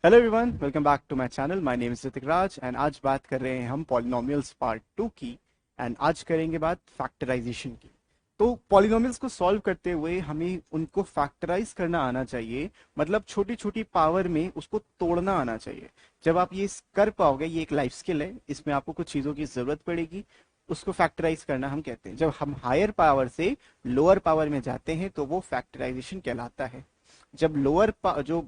Hello everyone, welcome back to my channel. My name is Ritik Raj and आज बात कर रहे हैं हम पॉलिनोमियल्स पार्ट 2 की। एंड आज करेंगे बात फैक्टराइजेशन की। तो पॉलिनोमियल्स को सॉल्व करते हुए हमें उनको फैक्टराइज करना आना चाहिए, मतलब छोटी छोटी पावर में उसको तोड़ना आना चाहिए। जब आप ये कर पाओगे, ये एक लाइफ स्किल है, इसमें आपको कुछ चीज़ों की ज़रूरत पड़ेगी। उसको फैक्टराइज करना हम कहते हैं। जब हम हायर पावर से लोअर पावर में जाते हैं तो वो फैक्टराइजेशन कहलाता है। जब जो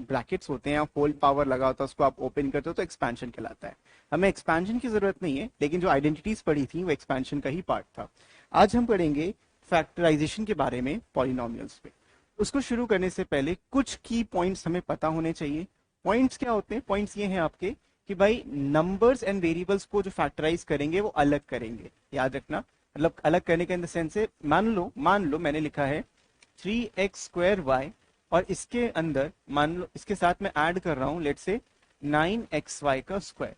ब्रैकेट्स होते हैं, होल पावर लगा होता है, उसको आप ओपन करते हो तो एक्सपेंशन कहलाता है। हमें एक्सपेंशन की जरूरत नहीं है, लेकिन जो आइडेंटिटीज पढ़ी थी वो एक्सपेंशन का ही पार्ट था। आज हम पढ़ेंगे फैक्टराइजेशन के बारे में पॉलिनोमियल्स पे। उसको शुरू करने से पहले कुछ की पॉइंट्स हमें पता होने चाहिए। पॉइंट्स क्या होते हैं? पॉइंट्स ये हैं आपके कि भाई नंबर्स एंड वेरिएबल्स को जो फैक्टराइज करेंगे वो अलग करेंगे। याद रखना, मतलब अलग करने का इन द सेंस से, मान लो मैंने लिखा है 3x² और इसके अंदर मान लो इसके साथ मैं ऐड कर रहा हूं लेट से 9xy का स्क्वायर।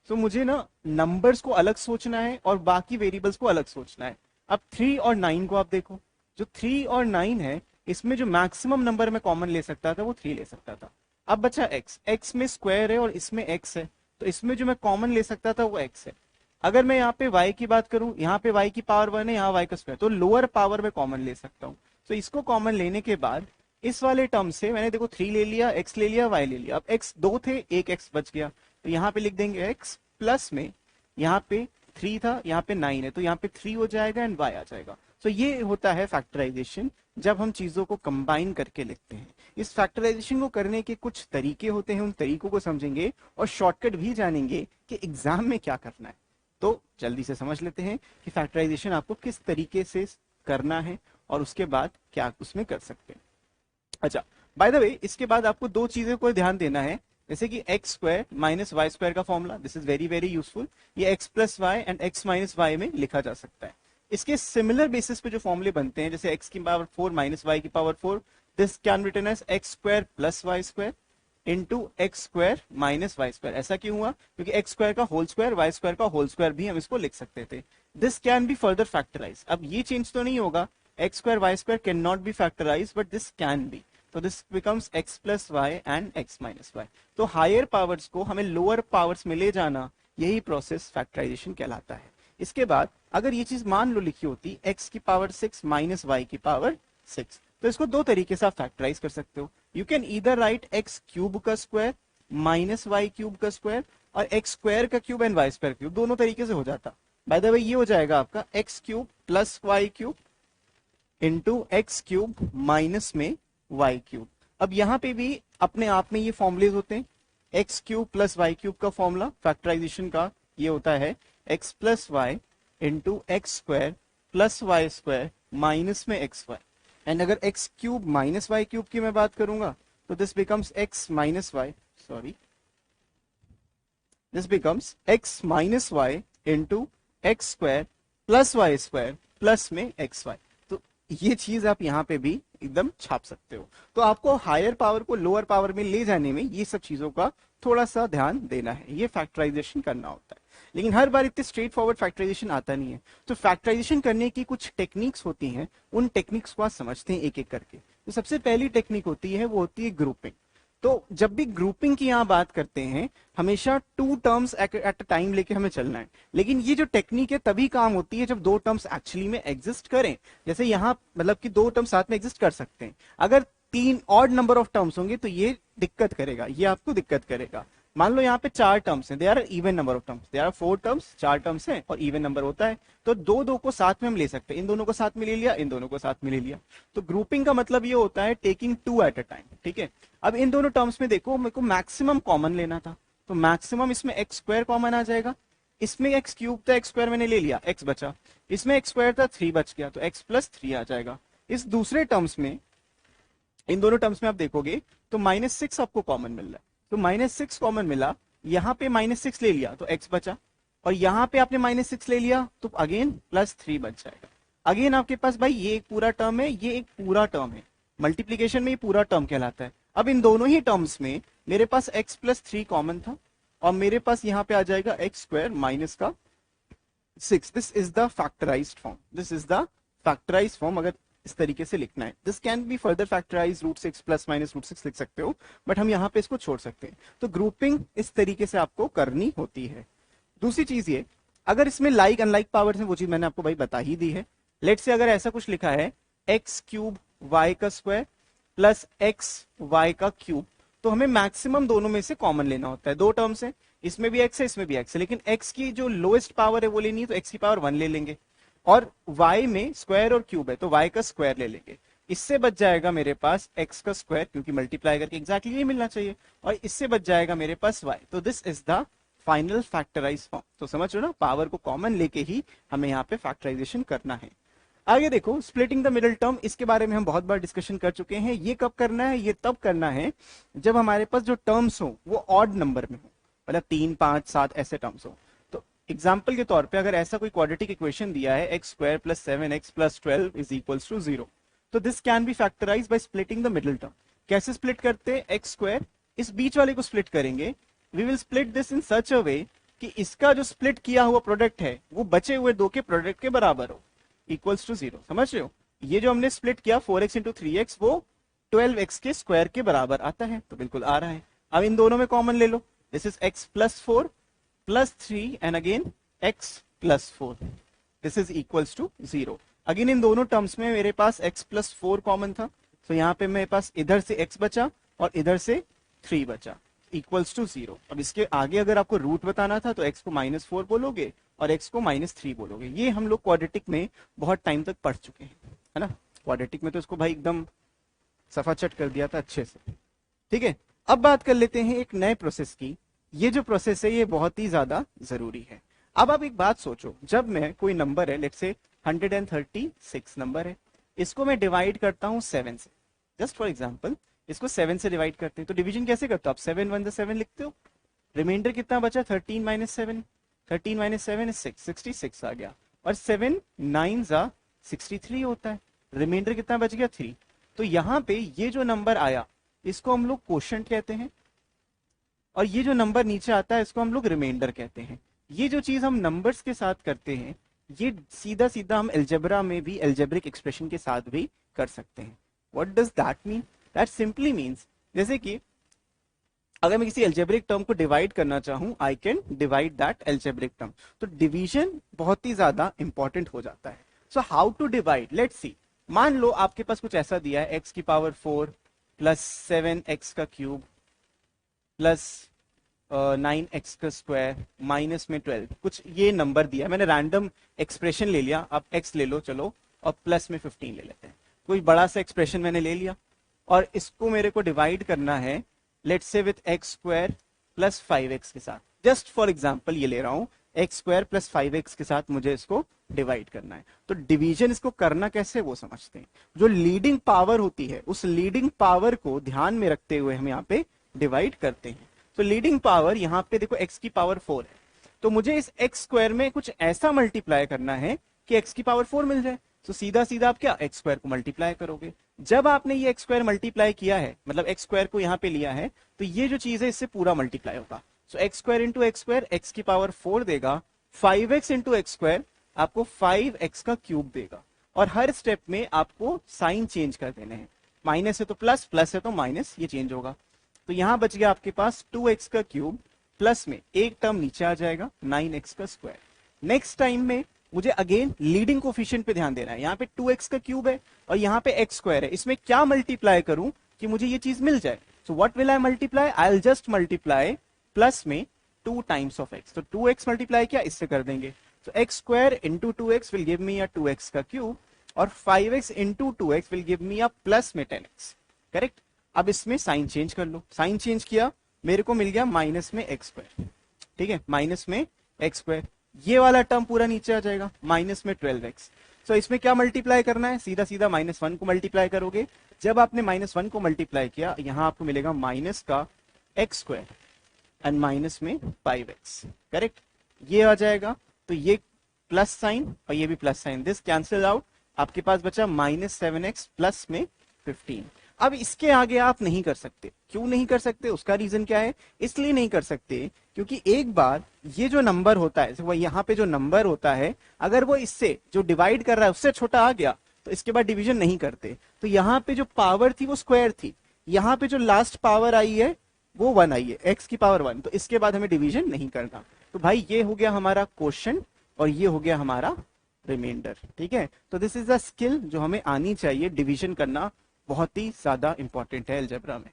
तो मुझे ना नंबर्स को अलग सोचना है और बाकी वेरिएबल्स को अलग सोचना है। अब 3 और 9 को आप देखो, जो 3 और 9 है इसमें जो मैक्सिमम नंबर मैं कॉमन ले सकता था वो 3 ले सकता था। अब बचा x में स्क्वायर है और इसमें x है, तो इसमें जो मैं कॉमन ले सकता था वो x है। अगर मैं यहाँ पे y की बात करूं, यहाँ पे y की पावर 1 है, यहाँ y का स्क्वायर, तो लोअर पावर में कॉमन ले सकता हूँ। तो इसको कॉमन लेने के बाद इस वाले टर्म से मैंने देखो 3 ले लिया, x ले लिया, y ले लिया। अब x दो थे, एक x बच गया, तो यहाँ पे लिख देंगे x प्लस में यहाँ पे 3 था, यहाँ पे 9 है, तो यहाँ पे 3 हो जाएगा एंड y आ जाएगा। तो ये होता है फैक्टराइजेशन, जब हम चीजों को कंबाइन करके लिखते हैं। इस फैक्टराइजेशन को करने के कुछ तरीके होते हैं, उन तरीकों को समझेंगे और शॉर्टकट भी जानेंगे कि एग्जाम में क्या करना है। तो जल्दी से समझ लेते हैं कि फैक्टराइजेशन आपको किस तरीके से करना है और उसके बाद क्या उसमें कर सकते हैं। अच्छा, बाय द वे इसके बाद आपको दो चीजों को ध्यान देना है, जैसे कि x square minus y square का formula, this is very very useful. ये x plus y and x minus y में लिखा जा सकता है। इसके सिमिलर बेसिस पे जो फॉर्मूले बनते हैं, जैसे एक्स की पावर 4 माइनस वाई की power 4, this can written as x square plus y square into x square minus y square. ऐसा क्यों हुआ? क्योंकि एक्स स्क्वायर का होल स्क्वायर, वाई स्क्वायर का होल स्क्वायर भी हम इसको लिख सकते थे। This can be further factorise. अब ये चेंज तो नहीं होगा, x square y square can not be factorise, but this can be. तो this becomes x plus y and x minus y. तो हायर पावर्स को हमें लोअर पावर्स में ले जाना, यही प्रोसेस फैक्टराइजेशन कहलाता है। इसके बाद अगर ये चीज मान लो लिखी होती x की पावर 6 माइनस वाई की पावर 6, तो इसको दो तरीके से आप फैक्टराइज कर सकते हो। You can either write x cube का स्क्वायर माइनस वाई क्यूब का स्क्वायर, और एक्स स्क्वायर का cube and y square cube, दोनों तरीके से हो जाता। बाय द वे ये हो जाएगा आपका x cube plus y cube into x cube minus में वाई क्यूब। अब यहाँ पे भी अपने आप में ये फॉर्मुलेज होते हैं। X cube plus y cube का फॉर्मूला फैक्टराइजेशन का ये होता है x plus y into x square plus y square minus में एक्स वाई। एंड अगर x cube minus y cube की मैं बात करूंगा तो this becomes x minus y, sorry, this becomes x minus y into x square plus y square plus में x y. तो ये चीज आप यहाँ पे भी एकदम छाप सकते हो। तो आपको हायर पावर को लोअर पावर में ले जाने में ये सब चीजों का थोड़ा सा ध्यान देना है, ये फैक्टराइजेशन करना होता है। लेकिन हर बार इतने स्ट्रेट फॉरवर्ड फैक्टराइजेशन आता नहीं है। तो फैक्टराइजेशन करने की कुछ टेक्निक्स होती हैं, उन टेक्निक्स को आप समझते हैं एक एक करके। तो सबसे पहली टेक्निक होती है वो होती है ग्रुपिंग। तो जब भी ग्रुपिंग की यहाँ बात करते हैं, हमेशा two terms at a time लेके हमें चलना है। लेकिन ये जो टेक्निक है तभी काम होती है जब दो टर्म्स एक्चुअली में एग्जिस्ट करें। जैसे यहाँ मतलब कि दो टर्म्स साथ में एग्जिस्ट कर सकते हैं। अगर तीन ऑड नंबर ऑफ टर्म्स होंगे तो ये दिक्कत करेगा, ये आपको दिक्कत करेगा। मान लो यहाँ पे चार टर्म्स हैं, they are even number of terms, they are four terms, चार टर्म्स हैं और इवन नंबर होता है, तो दो दो को साथ में हम ले सकते हैं। इन दोनों को साथ में ले लिया, इन दोनों को साथ में ले लिया। तो ग्रुपिंग का मतलब ये होता है taking two at a time, ठीक है। अब इन दोनों टर्म्स में देखो, मेरे को मैक्सिमम कॉमन लेना था, तो मैक्सिमम इसमें एक्स स्क्वायर कॉमन आ जाएगा। इसमें एक्स क्यूब था, एक्स स्क्वायर मैंने ले लिया, एक्स बचा। इसमें एक्स स्क्वायर था, 3 बच गया, तो एक्स प्लस 3 आ जाएगा। इस दूसरे टर्म्स में, इन दोनों टर्म्स में आप देखोगे तो -6 आपको कॉमन मिल रहा है, तो -6 कॉमन मिला। यहाँ पे -6 ले लिया तो x बचा, और यहाँ पे आपने -6 ले लिया तो अगेन +3 बच जाएगा। अगेन आपके पास भाई ये एक पूरा टर्म है, ये एक पूरा टर्म है, मल्टीप्लीकेशन में ये पूरा टर्म कहलाता है। अब इन दोनों ही टर्म्स में मेरे पास x प्लस 3 कॉमन था, और मेरे पास यहाँ पे आ जाएगा एक्स स्क्वायर माइनस का 6। This is the factorised form, this is the factorised form. अगर इस तरीके से लिखना है। This can be further factorise √6 plus minus √6 लिख सकते हो, बट हम यहाँ पे इसको छोड़ सकते हैं। तो ग्रुपिंग इस तरीके से आपको करनी होती है। दूसरी चीज ये, अगर इसमें लाइक अनलाइक पावर्स हैं, वो चीज मैंने आपको भाई बता ही दी है। लेट से अगर ऐसा कुछ लिखा है x³ y का स्क्वायर प्लस x(y)³ तो हमें मैक्सिमम दोनों में से कॉमन लेना होता है। दो टर्म्स है, इसमें भी x है इसमें भी x है, लेकिन x की जो लोएस्ट पावर है वो लेनी है तो x की पावर 1 ले लेंगे, और y में स्क्वायर और क्यूब है तो y का स्क्वायर ले लेंगे। इससे बच जाएगा मेरे पास x का स्क्वायर, क्योंकि मल्टीप्लाई करके एग्जैक्टली ये मिलना चाहिए, और इससे बच जाएगा मेरे पास y। तो this is the final factorise form. तो समझ रहे हो ना, पावर को कॉमन लेके ही हमें यहाँ पे फैक्टराइजेशन करना है। आगे देखो, स्प्लिटिंग द मिडिल टर्म, इसके बारे में हम बहुत बार डिस्कशन कर चुके हैं। ये कब करना है? ये तब करना है जब हमारे पास जो टर्म्स हो वो ऑड नंबर में हो, मतलब 3, 5, 7 ऐसे टर्म्स हो। तो एग्जाम्पल के तौर पे अगर ऐसा कोई क्वाड्रेटिक इक्वेशन दिया है x² + 7x + 12 = 0, तो this can be factorise by splitting the middle term. कैसे स्प्लिट करते हैं? x², इस बीच वाले को स्प्लिट करेंगे। We will split this in such a way कि इसका जो स्प्लिट किया हुआ प्रोडक्ट है वो बचे हुए दो के प्रोडक्ट के बराबर हो, इक्वल्स टू 0। समझ रहे हो? ये जो हमने स्प्लिट किया 4x × 3x वो 12x के स्क्वायर के बराबर आता है, तो बिल्कुल आ रहा है। अब इन दोनों में कॉमन ले लो, this is x + 4 + 3 and again x + 4, this is equals to 0। Again इन दोनों टर्म्स में मेरे पास x + 4 कॉमन था, तो यहाँ पे मेरे पास इधर से x बचा और इधर से 3 बचा, इक्वल्स टू 0। अब इसके आगे अगर आपको रूट बताना था तो x को -4 बोलोगे और x को -3 बोलोगे। ये हम लोग क्वाड्रेटिक में बहुत टाइम तक पढ़ चुके हैं, है ना। क्वाड्रेटिक में तो इसको भाई एकदम सफाचट कर दिया था अच्छे से। ठीक है, अब बात कर लेते हैं एक नए प्रोसेस की। ये जो प्रोसेस है ये बहुत ही ज्यादा जरूरी है। अब आप एक बात सोचो, जब मैं कोई नंबर है, लेट्स से 136 नंबर है, इसको मैं डिवाइड करता हूँ 7 से, जस्ट फॉर एग्जाम्पल इसको 7 से डिवाइड करते हैं, तो डिवीजन कैसे करते हो आप? 7 × 1 = 7 लिखते हो, रिमाइंडर कितना बचा? 13 - 7, 13 - 7 is 6, 66 आ गया, और 7 9s are 63 होता है, रिमाइंडर कितना बच गया? 3। तो यहाँ पे ये जो नंबर आया इसको हम लोग क्वोशंट कहते हैं, और ये जो नंबर नीचे आता है इसको हम लोग रिमाइंडर कहते हैं। ये जो चीज हम नंबर्स के साथ करते हैं ये सीधा सीधा हम अलजेब्रा में भी, अलजेब्रिक एक्सप्रेशन के साथ भी कर सकते हैं। What does that mean? That simply means, जैसे कि अगर मैं किसी अलजेब्रिक टर्म को डिवाइड करना चाहूं, I can divide that algebraic term. तो डिवीजन बहुत ही ज्यादा इंपॉर्टेंट हो जाता है। So how to divide? Let's see, मान लो आपके पास कुछ ऐसा दिया है x⁴ + 7x³ + 9x² -12, कुछ ये नंबर दिया है। मैंने रैंडम एक्सप्रेशन ले लिया, आप x ले लो चलो, और प्लस में 15 ले लेते हैं। कोई बड़ा सा एक्सप्रेशन मैंने ले लिया और इसको मेरे को डिवाइड करना है let's say with x² + 5x के साथ। जस्ट फॉर एग्जांपल ये ले रहा हूं, x² + 5x के साथ मुझे इसको डिवाइड करना है। तो डिवीजन इसको करना कैसे वो समझते हैं। जो लीडिंग पावर होती है उस लीडिंग पावर को ध्यान में रखते हुए हम यहाँ पे डिवाइड करते हैं। तो लीडिंग पावर यहाँ पे देखो x⁴ है, तो मुझे इस x² में कुछ ऐसा मल्टीप्लाई करना है कि x⁴ मिल जाए। तो सीधा सीधा आप क्या x² को मल्टीप्लाई करोगे। जब आपने ये x² मल्टीप्लाई किया है, मतलब x² को यहाँ पे लिया है, तो ये जो चीज है इससे पूरा मल्टीप्लाई होगा। सो x² × x² x⁴ देगा, 5x × x² आपको 5x³ देगा, और हर स्टेप में आपको साइन चेंज कर देने हैं। माइनस है तो प्लस, प्लस है तो माइनस, ये चेंज होगा। तो यहां बच गया आपके पास 2x³ प्लस में एक टर्म नीचे आ जाएगा 9x²। नेक्स्ट टाइम में मुझे अगेन लीडिंग कोफिशिएंट पे ध्यान देना है। यहाँ पे 2x³ है और यहाँ पे x² है, इसमें क्या मल्टीप्लाई करूं कि मुझे ये चीज मिल जाए। So what will I multiply? I will just multiply plus में 2 टाइम्स ऑफ x। तो 2x मल्टीप्लाई किया, इससे कर देंगे। So x² × 2x will give me a 2x³ और 5x × 2x will give me a plus में 10x। करेक्ट? अब इसमें साइन चेंज कर लो, साइन चेंज किया, मेरे को मिल गया माइनस में x²। ठीक है, माइनस में x², ये वाला टर्म पूरा नीचे आ जाएगा, माइनस में 12x। सो इसमें क्या मल्टीप्लाई करना है? सीधा सीधा -1 को मल्टीप्लाई करोगे। जब आपने -1 को मल्टीप्लाई किया, यहां आपको मिलेगा माइनस का x² एंड माइनस में 5x। करेक्ट? ये आ जाएगा, तो ये प्लस साइन और ये भी plus sign, this cancel out, आपके पास बचा -7x प्लस में 15। अब इसके आगे आप नहीं कर सकते। क्यों नहीं कर सकते? उसका रीजन क्या है? इसलिए नहीं कर सकते क्योंकि एक बार ये जो नंबर होता है, वो यहाँ पे जो नंबर होता है, अगर वो इससे जो डिवाइड कर रहा है उससे छोटा आ गया, तो इसके बाद डिवीजन नहीं करते। तो यहाँ पे जो पावर थी वो स्क्वायर थी, यहाँ पे जो लास्ट पावर आई है वो 1 आई है, x की पावर 1, तो इसके बाद हमें डिवीजन नहीं करना। तो भाई ये हो गया हमारा क्वेश्चन और ये हो गया हमारा रिमाइंडर। ठीक है, तो दिस इज द स्किल जो हमें आनी चाहिए, डिवीजन करना बहुत ही ज्यादा इंपॉर्टेंट है अलजेब्रा में।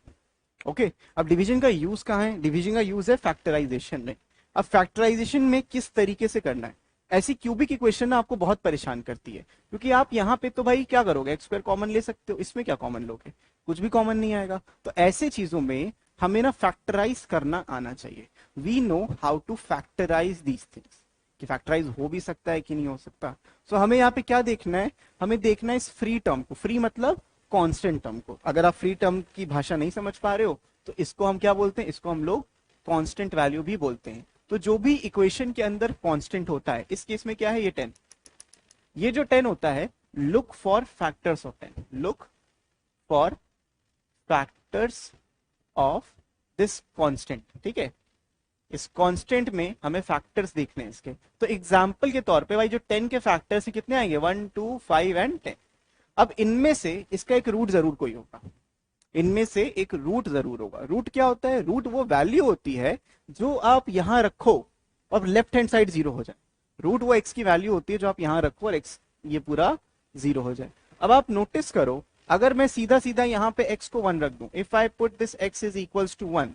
ओके, अब डिवीजन का यूज कहाँ है? डिवीजन का यूज है फैक्टराइजेशन में। अब फैक्टराइजेशन में किस तरीके से करना है? ऐसी क्यूबिक इक्वेशन ना आपको बहुत परेशान करती है, क्योंकि आप यहाँ पे तो भाई क्या करोगे, एक्स स्क्वायर कॉमन ले सकते हो, इसमें क्या कॉमन लोगे, कुछ भी कॉमन नहीं आएगा। तो ऐसे चीजों में हमें ना फैक्टराइज करना आना चाहिए। We know how to factorise these things, कि फैक्टराइज हो भी सकता है कि नहीं हो सकता। सो हमें यहाँ पे क्या देखना है, हमें देखना है इस फ्री टर्म को, फ्री मतलब कांस्टेंट टर्म को। अगर आप फ्री टर्म की भाषा नहीं समझ पा रहे हो तो इसको हम क्या बोलते हैं, इसको हम लोग कांस्टेंट वैल्यू भी बोलते हैं। तो जो भी इक्वेशन के अंदर कांस्टेंट होता है, इस केस में क्या है, ये 10, ये जो 10 होता है, look for factors of 10, look for factors of this constant. ठीक है, इस कांस्टेंट में हमें फैक्टर्स देखने हैं इसके। तो एग्जांपल के तौर पे भाई जो 10 के फैक्टर्स हैं कितने आएंगे, 1 2 5 एंड 10। अब इनमें से इसका एक रूट जरूर कोई होगा, इनमें से एक रूट जरूर होगा। रूट क्या होता है, रूट वो वैल्यू होती है जो आप यहां रखो और लेफ्ट हैंड साइड 0 हो जाए। रूट वो एक्स की वैल्यू होती है जो आप यहां रखो और एक्स ये पूरा 0 हो जाए। अब आप नोटिस करो, अगर मैं सीधा सीधा यहाँ पे x को 1 रख दूं, if I put this x is equals to 1,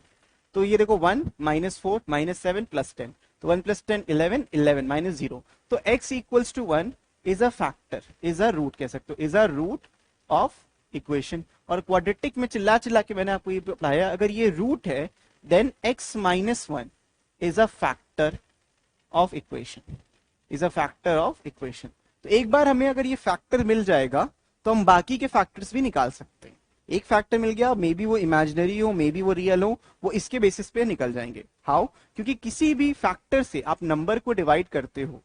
तो ये देखो 1 -4 -7 +10, तो 1 + 10 11 11 -0, तो x equals to 1 is a factor, is a root कह सकते हो, is a root of equation. और क्वाड्रेटिक में चिल्ला चिल्ला के मैंने आपको ये बताया, अगर ये रूट है then x -1 is a factor of equation, is a factor of equation. तो एक बार हमें अगर ये फैक्टर मिल जाएगा तो हम बाकी के फैक्टर्स भी निकाल सकते हैं। एक फैक्टर मिल गया, मे बी वो इमेजिनरी हो, मे बी वो रियल हो, वो इसके बेसिस पे निकल जाएंगे। हाउ? क्योंकि किसी भी फैक्टर से आप नंबर को डिवाइड करते हो,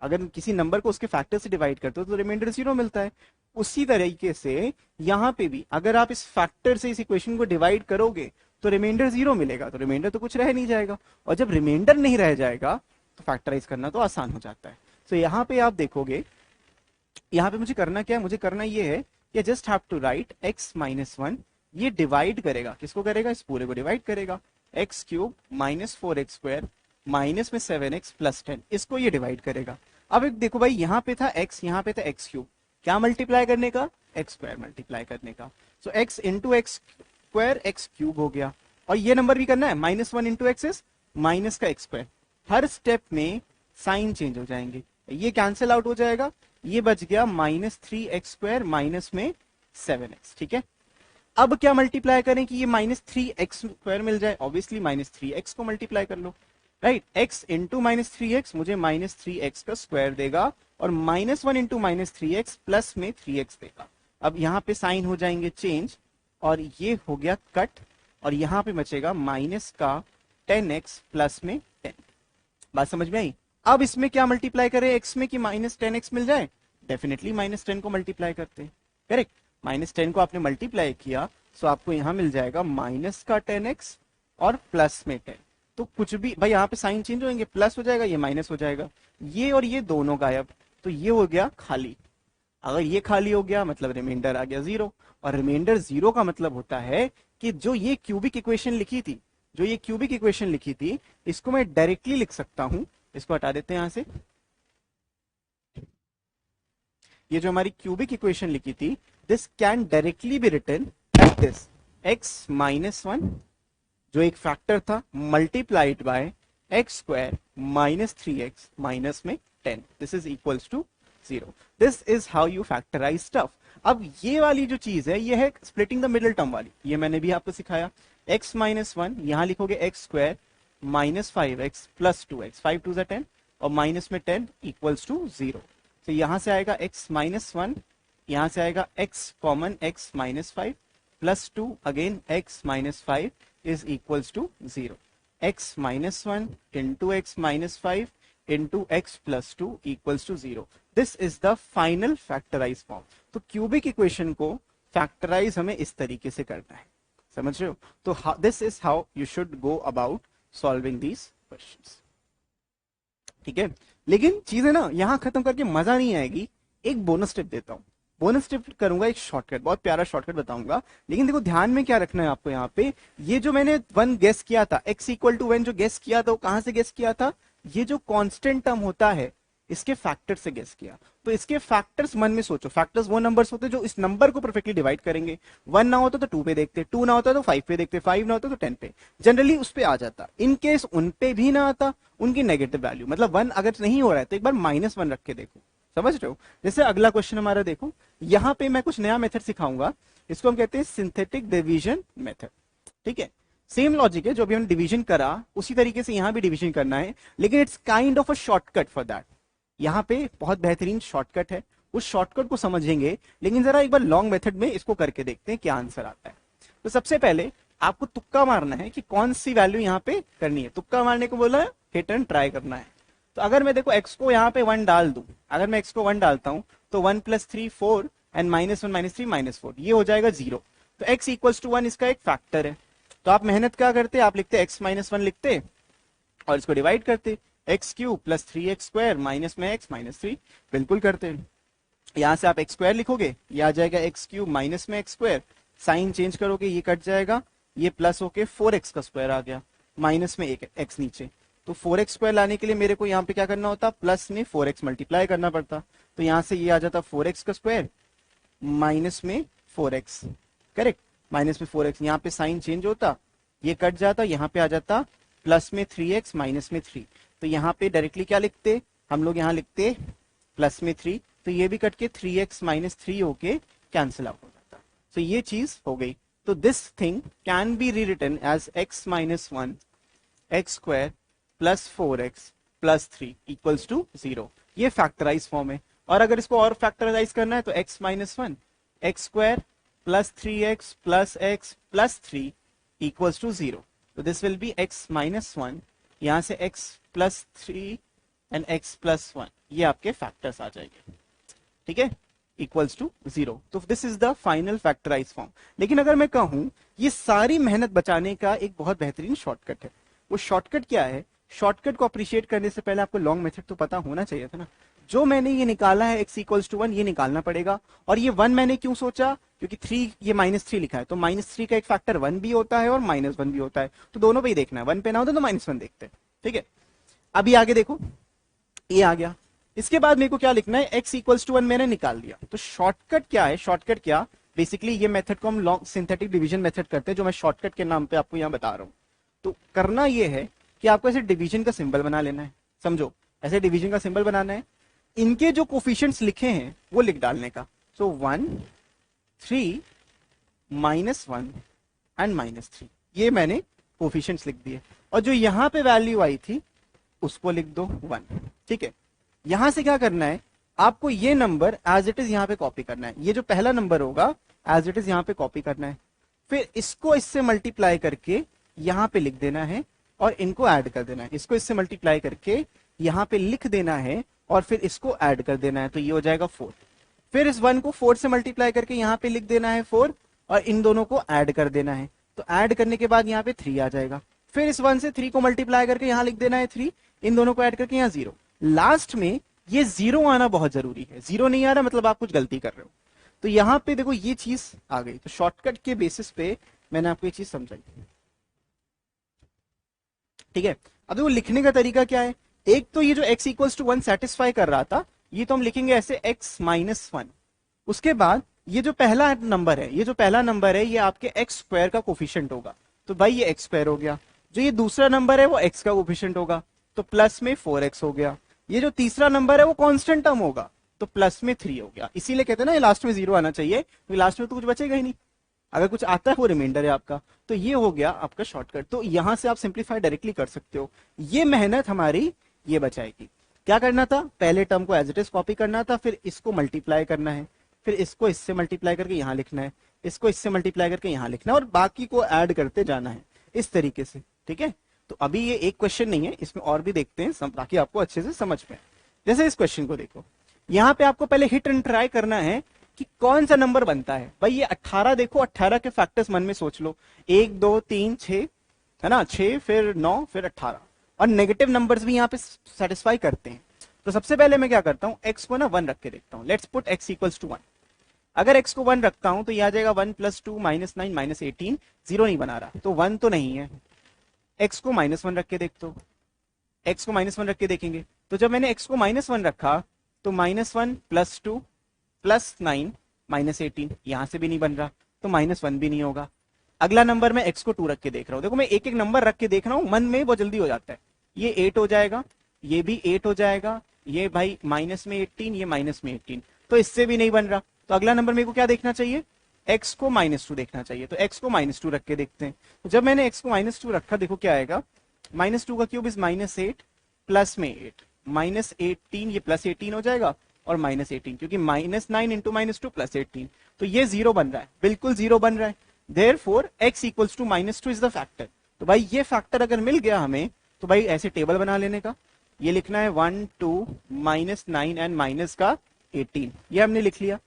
अगर किसी नंबर को उसके फैक्टर से डिवाइड करते हो तो रिमाइंडर 0 मिलता है। उसी तरीके से यहाँ पे भी अगर आप इस फैक्टर से इस इक्वेशन को डिवाइड करोगे तो रिमाइंडर 0 मिलेगा, तो रिमाइंडर तो कुछ रह नहीं जाएगा, और जब रिमाइंडर नहीं रह जाएगा तो फैक्टराइज करना तो आसान हो जाता है। तो यहाँ पे आप देखोगे, यहाँ पे मुझे करना क्या है, मुझे करना ये है कि just have to write x -1, ये डिवाइड करेगा, किसको करेगा, इस पूरे को डिवाइड करेगा, x³ -4x² माइनस में 7x + 10, इसको ये डिवाइड करेगा। अब एक देखो भाई, यहाँ पे था x, यहाँ पे था x³, क्या मल्टीप्लाई करने का, x² मल्टीप्लाई करने का। सो x इंटू x² x³ हो गया, और ये नंबर भी करना है, -1 इंटू x इज माइनस का x²। हर स्टेप में साइन चेंज हो जाएंगे, ये कैंसिल आउट हो जाएगा, ये बच गया -3x² माइनस में 7x। ठीक है, अब क्या मल्टीप्लाई करें कि ये -3x² मिल जाए, ऑब्वियसली -3x को मल्टीप्लाई कर लो, राइट। x इंटू -3x मुझे -3x का स्क्वायर देगा, और -1 इंटू -3x प्लस में 3x देगा। अब यहाँ पे साइन हो जाएंगे चेंज, और ये हो गया कट, और यहाँ पे बचेगा माइनस का 10x प्लस में 10। बात समझ में आई? अब इसमें क्या मल्टीप्लाई करें x में कि -10x मिल जाए, डेफिनेटली -10 को मल्टीप्लाई करते हैं, करेक्ट। -10 को आपने मल्टीप्लाई किया, सो आपको यहां मिल जाएगा माइनस का 10x और प्लस में 10। तो कुछ भी भाई यहाँ पे साइन चेंज होंगे, प्लस हो जाएगा, ये माइनस हो जाएगा, ये और ये दोनों गायब, तो ये हो गया खाली। अगर ये खाली हो गया मतलब रिमाइंडर आ गया 0, और रिमाइंडर 0 का मतलब होता है कि जो ये क्यूबिक इक्वेशन लिखी थी, जो ये क्यूबिक इक्वेशन लिखी थी, इसको मैं डायरेक्टली लिख सकता हूं, इसको हटा देते हैं यहां से। ये जो हमारी क्यूबिक इक्वेशन लिखी थी, this can directly be written at this x -1 जो एक फैक्टर था multiplied by x² -3x minus में 10, this is equals to 0। This is how you factorise stuff. अब ये वाली जो चीज है, ये है स्प्लिटिंग द मिडिल टर्म वाली, ये मैंने भी आपको सिखाया। x -1 यहां लिखोगे x² -5x प्लस 2x, 5 2 10, और माइनस में 10 इक्वल्स टू 0। तो यहां से आएगा x -1, यहां से आएगा x common x -5 plus 2 again x -5 is equals to 0। x -1 into x -5 into x प्लस 2 equals to 0। This is the final factorise form. तो क्यूबिक इक्वेशन को फैक्टराइज हमें इस तरीके से करना है, समझ रहे हो? तो this is how you should go about solving these questions. ठीक है, लेकिन चीजें ना यहां खत्म करके मजा नहीं आएगी, एक बोनस टिप देता हूं। बोनस टिप करूंगा एक शॉर्टकट, बहुत प्यारा शॉर्टकट बताऊंगा। लेकिन देखो ध्यान में क्या रखना है आपको यहाँ पे, ये जो मैंने वन गेस किया था, x इक्वल टू वन जो गेस किया था वो कहां से गेस किया था, ये जो कांस्टेंट टर्म होता है इसके फैक्टर से गेस किया। तो इसके फैक्टर्स मन में सोचो, फैक्टर्स वो नंबर्स होते हैं जो इस नंबर को परफेक्टली डिवाइड करेंगे। वन ना होता तो टू पे देखते, टू ना होता तो फाइव पे देखते, फाइव ना होता तो 10 पे, जनरली उस पे आ जाता। इन केस उन पे भी ना आता, उनकी नेगेटिव वैल्यू, मतलब वन अगर नहीं हो रहा है तो एक बार -1 रख के देखो, समझ रहे हो। जैसे अगला क्वेश्चन हमारा देखो, यहाँ पे मैं कुछ नया मेथड सिखाऊंगा, इसको हम कहते हैं सिंथेटिक डिवीजन मेथड। ठीक है, सेम लॉजिक है, जो भी हमने डिवीजन करा उसी तरीके से यहाँ भी डिवीजन करना है, लेकिन it's kind of a shortcut for that. यहाँ पे बहुत बेहतरीन शॉर्टकट है, उस शॉर्टकट को समझेंगे, लेकिन जरा एक बार लॉन्ग मेथड में इसको करके देखते हैं क्या आंसर आता है। तो सबसे पहले आपको तुक्का मारना है कि कौन सी वैल्यू यहाँ पे करनी है। तुक्का मारने को बोला है, हिट एंड ट्राई करना है। तो अगर मैं देखो x को यहाँ पे 1 डाल दूं, अगर मैं x को 1 डालता हूं तो 1 + 3 4 एंड -1 - 3 -4, ये हो जाएगा 0। तो x इक्वल्स टू 1 इसका एक फैक्टर है। तो आप मेहनत क्या करते, आप लिखते x - 1 लिखते और इसको डिवाइड करते, x³ + 3x² माइनस में x -3, बिल्कुल करते हैं। यहाँ से आप x² लिखोगे, ये आ जाएगा x³ माइनस में x², साइन चेंज करोगे ये कट जाएगा, ये प्लस होके 4x² आ गया, माइनस में एक x नीचे। तो 4x² लाने के लिए मेरे को यहाँ पे क्या करना होता, प्लस में 4x मल्टीप्लाई करना पड़ता। तो यहाँ से ये आ जाता 4x² माइनस में 4x, करेक्ट, माइनस में 4x, यहाँ पे साइन चेंज होता, ये कट जाता, यहाँ पे आ जाता प्लस में 3x माइनस में 3। तो यहाँ पे डायरेक्टली क्या लिखते हम लोग, यहाँ लिखते प्लस में 3, तो ये भी कट के 3x - 3 होके कैंसिल आउट हो जाता। तो ये चीज हो गई। तो this thing can be rewritten as x - 1 x² + 4x + 3 equals to 0। ये फैक्टराइज फॉर्म है। और अगर इसको और फैक्टराइज करना है तो x - 1 x² + 3x + x + 3 equals to 0। तो दिस विल बी x - 1, यहाँ से x + 3 एंड x + 1, ये आपके फैक्टर्स आ जाएंगे, ठीक है, इक्वल्स टू 0। तो this is the final factorise form. लेकिन अगर मैं कहूं ये सारी मेहनत बचाने का एक बहुत बेहतरीन शॉर्टकट है, वो शॉर्टकट क्या है, शॉर्टकट को अप्रिशिएट करने से पहले आपको लॉन्ग मेथड तो पता होना चाहिए था ना। जो मैंने ये निकाला है x इक्वल्स टू 1, ये निकालना पड़ेगा। और ये 1 मैंने क्यों सोचा, क्योंकि 3 ये -3 लिखा है, तो -3 का एक फैक्टर 1 भी होता है और -1 भी होता है, तो दोनों पे ही देखना है, 1 पे ना होता तो -1 देखते हैं, ठीक है। अभी आगे देखो, ये आ गया। इसके बाद मेरे को क्या लिखना है, x इक्वल्स टू 1 मैंने निकाल दिया। तो शॉर्टकट क्या है, शॉर्टकट क्या, बेसिकली ये मेथड को हम लॉन्ग सिंथेटिक डिवीजन मेथड करते हैं, जो मैं शॉर्टकट के नाम पे आपको यहाँ बता रहा हूँ। तो करना ये है कि आपको ऐसे डिवीजन का सिंबल बना लेना है, समझो, ऐसे डिवीजन का सिंबल बनाना है, इनके जो कोफिशिएंट्स लिखे हैं वो लिख डालने का। सो 1 3 -1 एंड -3, ये मैंने कोफिशिएंट्स लिख दिए। और जो यहाँ पे वैल्यू आई थी उसको लिख दो 1, ठीक है। यहां से क्या करना है, आपको ये नंबर एज इट इज यहाँ पे कॉपी करना है, ये जो पहला नंबर होगा एज इट इज यहाँ पे कॉपी करना है, फिर इसको इससे मल्टीप्लाई करके यहाँ पे लिख देना है और इनको ऐड कर देना है, इसको इससे मल्टीप्लाई करके यहाँ पे लिख देना है और फिर इसको ऐड कर देना है, तो ये हो जाएगा 4। फिर इस 1 को 4 से मल्टीप्लाई करके यहाँ पे लिख देना है 4 और इन दोनों को ऐड कर देना है, तो ऐड करने के बाद यहाँ पे 3 आ जाएगा। फिर इस 1 से 3 को मल्टीप्लाई करके यहाँ लिख देना है 3, इन दोनों को ऐड करके यहाँ 0। लास्ट में ये 0 आना बहुत जरूरी है, 0 नहीं आ रहा मतलब आप कुछ गलती कर रहे हो। तो यहाँ पे देखो ये चीज आ गई। तो शॉर्टकट के बेसिस पे मैंने आपको ये चीज समझाई, ठीक है। अब वो लिखने का तरीका क्या है, एक तो ये जो x इक्वल्स टू 1 सेटिस्फाई कर रहा था, ये तो हम लिखेंगे ऐसे x - 1। उसके बाद ये जो पहला नंबर है, ये जो पहला नंबर है ये आपके x² का कोफिशिएंट होगा, तो भाई ये x² हो गया। जो ये दूसरा नंबर है वो x का कोफिशिएंट होगा, तो प्लस में 4x हो गया। ये जो तीसरा नंबर है वो कांस्टेंट टर्म होगा, तो प्लस में 3 हो गया। इसीलिए कहते हैं ना ये लास्ट में 0 आना चाहिए, क्योंकि लास्ट में तो कुछ बचेगा ही नहीं, अगर कुछ आता है वो रिमाइंडर है आपका। तो ये हो गया आपका शॉर्टकट। तो यहां से आप सिंप्लीफाई डायरेक्टली कर सकते हो। ये मेहनत हमारी ये बचाएगी। क्या करना था, पहले टर्म को एज इट इज कॉपी करना था, फिर इसको मल्टीप्लाई करना है, फिर इसको इससे मल्टीप्लाई करके यहाँ लिखना है, इसको इससे मल्टीप्लाई करके यहाँ लिखना है और बाकी को ऐड करते जाना है इस तरीके से, ठीक है। तो अभी ये एक क्वेश्चन नहीं है, इसमें और भी देखते हैं ताकि आपको अच्छे से समझ में। जैसे इस क्वेश्चन को देखो, यहाँ पे आपको पहले हिट एंड ट्राई करना है कि कौन सा नंबर बनता है। भाई ये 18 देखो, 18 के फैक्टर्स मन में सोच लो, 1 2 3 6 है ना, 6 फिर 9 फिर 18, और नेगेटिव नंबर्स भी यहाँ पे सेटिस्फाई करते हैं। तो सबसे पहले मैं क्या करता हूँ, x को ना 1 रख के देखता हूँ। Let's put x equals to 1। अगर x को 1 रखता हूं तो ये आ जाएगा 1 + 2 -9 -18, 0 नहीं बना रहा तो 1 तो नहीं है। x को -1 रख के देख, तो x को -1 रख के देखेंगे, तो जब मैंने x को -1 रखा तो -1 + 2 + 9 -18, यहां से भी नहीं बन रहा तो -1 भी नहीं होगा। अगला नंबर मैं x को 2 रख के देख रहा हूं, देखो मैं एक एक नंबर रख के देख रहा हूं, मन में बहुत जल्दी हो जाता है। ये 8 हो जाएगा, ये भी 8 हो जाएगा, ये भाई माइनस में 18, ये माइनस में 18, तो इससे भी नहीं बन रहा। तो अगला नंबर मेरे को क्या देखना चाहिए, x को -2 देखना चाहिए, तो x को -2 रख के देखते हैं। तो जब मैंने x को -2 रखा, देखो क्या आएगा, -2 का क्यूब इज -8 प्लस में 8 -18, ये +18 हो जाएगा और -18, क्योंकि -9 इंटू -2 +18, तो ये 0 बन रहा है, बिल्कुल 0 बन रहा है। Therefore x equals to -2 is the factor. तो भाई ये फैक्टर अगर मिल गया हमें, तो भाई ऐसे टेबल बना लेने का, ये लिखना है 1 2 -9 एंड माइनस का 18, ये हमने लिख लिया।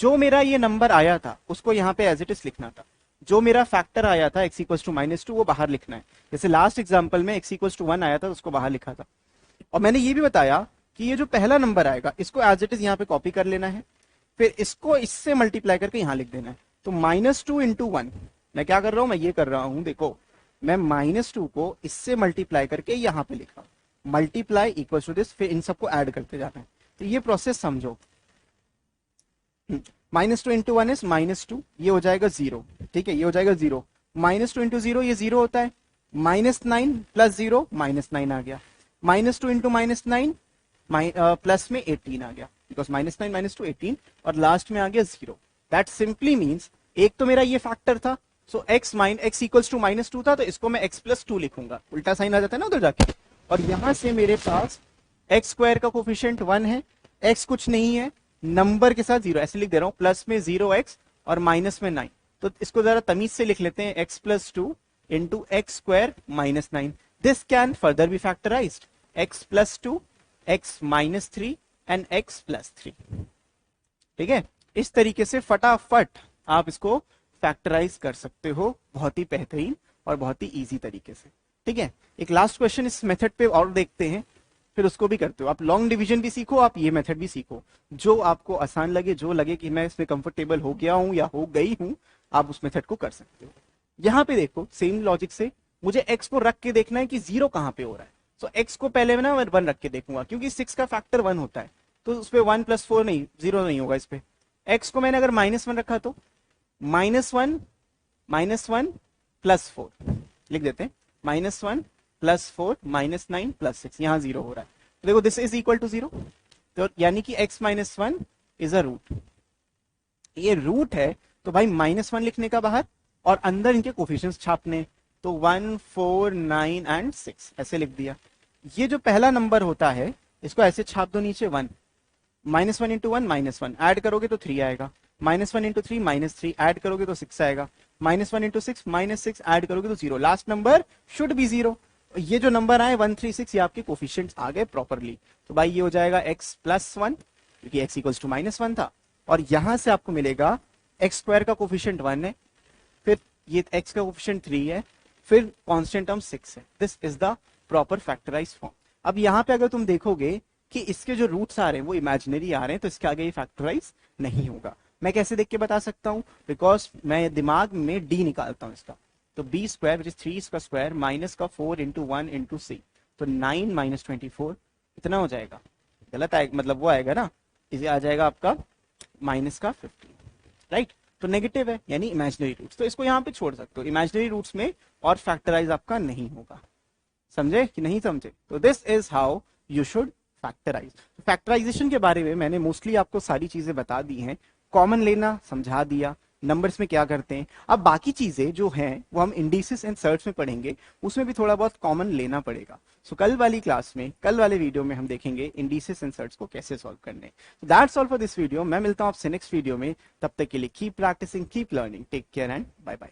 जो मेरा ये नंबर आया था उसको यहाँ पे एज इट इज लिखना था, जो मेरा फैक्टर आया था x इक्वल्स टू -2 वो बाहर लिखना है। जैसे लास्ट एग्जाम्पल में x इक्वल्स टू 1 आया था तो उसको बाहर लिखा था। और मैंने ये भी बताया कि ये जो पहला नंबर आएगा इसको एज इट इज यहाँ पे कॉपी कर लेना है, फिर इसको इससे मल्टीप्लाई करके यहाँ लिख देना है। तो -2 इंटू 1, मैं क्या कर रहा हूं, मैं ये कर रहा हूं, देखो मैं -2 को इससे मल्टीप्लाई करके यहाँ पे लिख रहा हूं, मल्टीप्लाई इक्वल टू दिस, फिर इन सबको ऐड करते जाना है। तो ये प्रोसेस समझो, -2 इंटू 1 इज -2, ये हो जाएगा 0, ठीक है, ये हो जाएगा 0, -2 इंटू 0 ये 0 होता है, -9 + 0 -9 आ गया, -2 इंटू -9 प्लस में 18 आ गया, बिकॉज -9 -2 18, और लास्ट में आ गया 0। दैट सिंपली मीन्स एक तो मेरा ये फैक्टर था, सो x इक्वल्स टू -2 था, तो इसको मैं x + 2 लिखूंगा, उल्टा साइन आ जाता है ना उधर जाके। और यहां से मेरे पास x² का कोफिशिएंट 1 है, x कुछ नहीं है, नंबर के साथ 0, ऐसे लिख दे रहा हूं, प्लस में 0x और माइनस में 9, तो इसको जरा तमीज से लिख लेते हैं, x + 2 into x² -9। This can further be factorised, x + 2 x -3 and x + 3, ठीक है। इस तरीके से फटाफट आप इसको फैक्टराइज कर सकते हो, बहुत ही बेहतरीन और बहुत ही इजी तरीके से, ठीक है। एक लास्ट क्वेश्चन इस मेथड पे और देखते हैं, फिर उसको भी करते हो। आप लॉन्ग डिवीजन भी सीखो, आप ये मेथड भी सीखो, जो आपको आसान लगे, जो लगे कि मैं इसमें कंफर्टेबल हो गया हूं या हो गई हूं, आप उस मेथड को कर सकते हो। यहाँ पे देखो सेम लॉजिक से मुझे x को रख के देखना है कि 0 कहाँ पे हो रहा है। सो x को पहले में ना मैं 1 रख के देखूंगा, क्योंकि 6 का फैक्टर 1 होता है, तो उस पर 1 + 4 नहीं, 0 नहीं होगा इस पे। x को मैंने अगर -1 रखा तो -1 + 4 लिख देते हैं, -1 + 4 -9 + 6, यहाँ 0 हो रहा है, तो देखो दिस इज इक्वल टू 0, तो यानी कि x - 1 इज अ रूट, ये रूट है, तो भाई -1 लिखने का बाहर और अंदर इनके कोफिशिएंट्स छापने, तो 1 4 9 एंड 6 ऐसे लिख दिया। ये जो पहला नंबर होता है इसको ऐसे छाप दो नीचे, 1 -1 इंटू 1 -1 ऐड करोगे तो 3 आएगा, -1 इंटू 3 -3 ऐड करोगे तो 6 आएगा, -1 इंटू 6 -6 ऐड करोगे तो 0, लास्ट नंबर शुड बी 0। ये जो नंबर आए 1 3 6 ये आपके कोफिशिएंट्स आ गए प्रॉपरली, तो भाई ये हो जाएगा x + 1, क्योंकि x इक्वल्स टू -1 था, और यहां से आपको मिलेगा x² का कोफिशिएंट 1 है, फिर ये x का कोफिशिएंट 3 है, फिर कांस्टेंट टर्म 6 है। This is the proper factorised form. अब यहाँ पे अगर तुम देखोगे कि इसके जो रूट्स आ रहे हैं वो इमेजिनरी आ रहे हैं, तो इसके आगे ये फैक्टराइज नहीं होगा। मैं कैसे देख के बता सकता हूँ, बिकॉज मैं दिमाग में d निकालता हूँ इसका, तो b² विच इज 3 इसका स्क्वायर माइनस का 4 इंटू 1 इंटू 6, तो 9 - 24 इतना हो जाएगा, गलत आएगा, मतलब वो आएगा ना, इसे आ जाएगा आपका -15, राइट। तो नेगेटिव है यानी इमेजिनरी रूट्स, तो इसको यहाँ पे छोड़ सकते हो, इमेजिनरी रूट्स में और फैक्टराइज आपका नहीं होगा। समझे कि नहीं समझे? तो this is how you should factorise. Factorisation के बारे में मैंने मोस्टली आपको सारी चीजें बता दी हैं, कॉमन लेना समझा दिया, नंबर्स में क्या करते हैं। अब बाकी चीजें जो हैं वो हम इंडिसेस एंड सर्ट्स में पढ़ेंगे, उसमें भी थोड़ा बहुत कॉमन लेना पड़ेगा। सो कल वाली क्लास में, कल वाले वीडियो में हम देखेंगे इंडिसेस एंड सर्ट्स को कैसे सॉल्व करने। That's all for this video. मैं मिलता हूं आपसे नेक्स्ट वीडियो में, तब तक के लिए keep practising, keep learning, take care and bye bye.